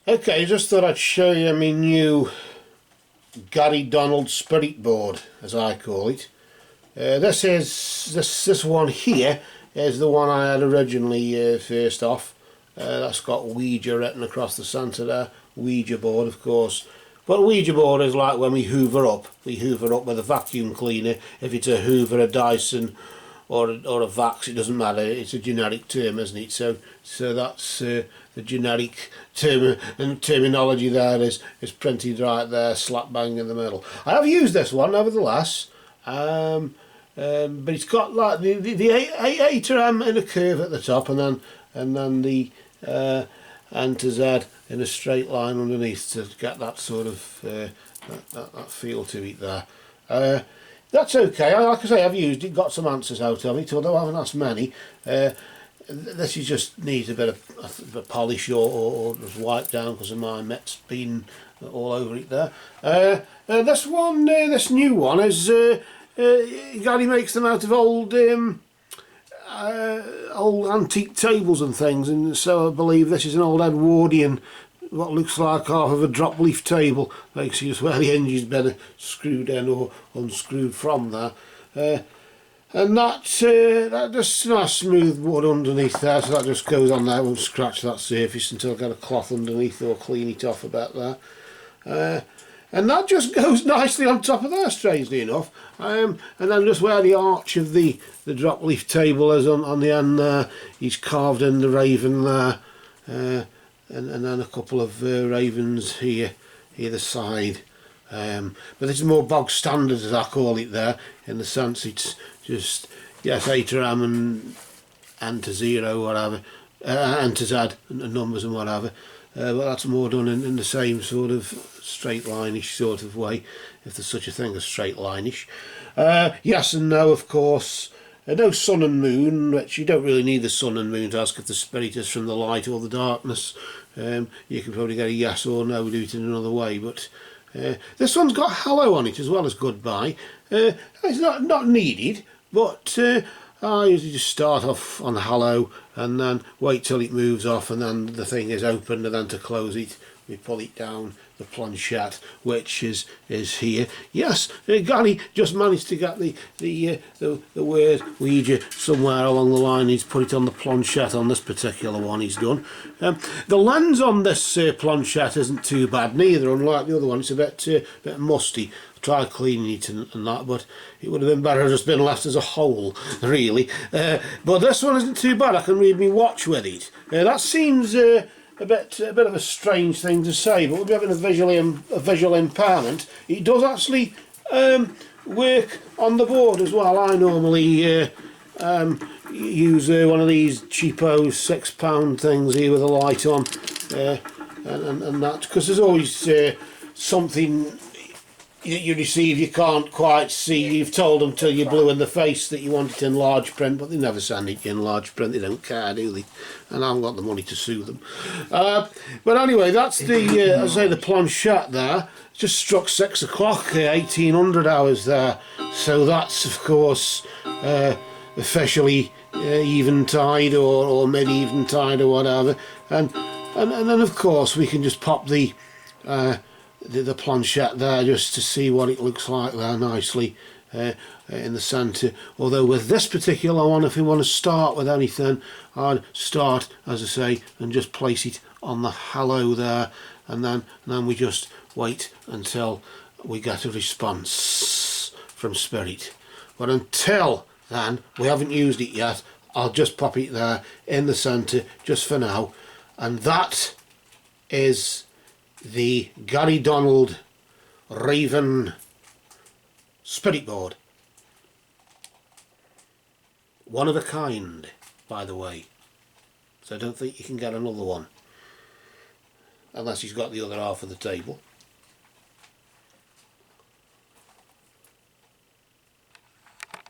Okay, just thought I'd show you my new Gary Donald Spirit Board, as I call it. This one here is the one I had originally first off. That's got Ouija written across the centre there. Ouija board, of course. But a Ouija board is like when we hoover up. We hoover up with a vacuum cleaner. If it's a Hoover, a Dyson, or a Vax, it doesn't matter. It's a generic term, isn't it? So that's the generic term and terminology there is printed right there, slap bang in the middle. I have used this one, nevertheless. But it's got like the 8 M in a curve at the top, and then the N to Z in a straight line underneath to get that sort of that feel to it there. That's okay. Like I say, I've used it, got some answers out of it, although I haven't asked many. This is just needs a bit of polish or just wipe down because of my mitts been all over it there. This one, this new one is Gary makes them out of old antique tables and things, and so I believe this is an old Edwardian, what looks like half of a drop leaf table. Like you see just where the hinges been screwed in or unscrewed from there. And that just nice smooth wood underneath there, so that just goes on there, won't scratch that surface until I get a cloth underneath or clean it off a bit there. And that just goes nicely on top of there, strangely enough. And then just where the arch of the drop leaf table is on the end there, he's carved in the raven there. And then a couple of ravens here either side. But this is more bog standard, as I call it there, in the sense it's just, yes, 8 M and N to 0, whatever, N to Z, and numbers and whatever. But that's more done in the same sort of straight line-ish sort of way, if there's such a thing as straight line-ish. Yes and no, of course. No sun and moon, which you don't really need the sun and moon to ask if the spirit is from the light or the darkness. You can probably get a yes or no, do it in another way, but this one's got hello on it as well as goodbye. It's not needed, but I usually just start off on hello and then wait till it moves off, and then the thing is opened, and then to close it we pull it down the planchette, which is here. Yes, Gary just managed to get the word Ouija somewhere along the line. He's put it on the planchette on this particular one he's done. The lens on this planchette isn't too bad neither, unlike the other one. It's a bit musty. Tried cleaning it and that, but it would have been better just been left as a hole, really. But this one isn't too bad. I can read me watch with it. That seems a bit of a strange thing to say, but we'll be having a visual impairment. It does actually work on the board as well. I normally use one of these cheapo £6 things here with a light on, and that, because there's always something you receive you can't quite see. You've told them till you're blue in the face that you want it in large print, but they never send it in large print. They don't care, do they? And I haven't got the money to sue them. But anyway, that's the as I say, the planchette there. Just struck 6 o'clock, 1800 hours there. So that's of course officially eventide or mid-eventide or whatever. And then of course we can just pop the planchette there just to see what it looks like there nicely in the centre. Although with this particular one, if we want to start with anything, I'd start, as I say, and just place it on the hello there, and then we just wait until we get a response from spirit. But until then, we haven't used it yet. I'll just pop it there in the centre just for now, and that is the Gary Donald Raven Spirit Board. One of a kind, by the way. So I don't think you can get another one. Unless he's got the other half of the table.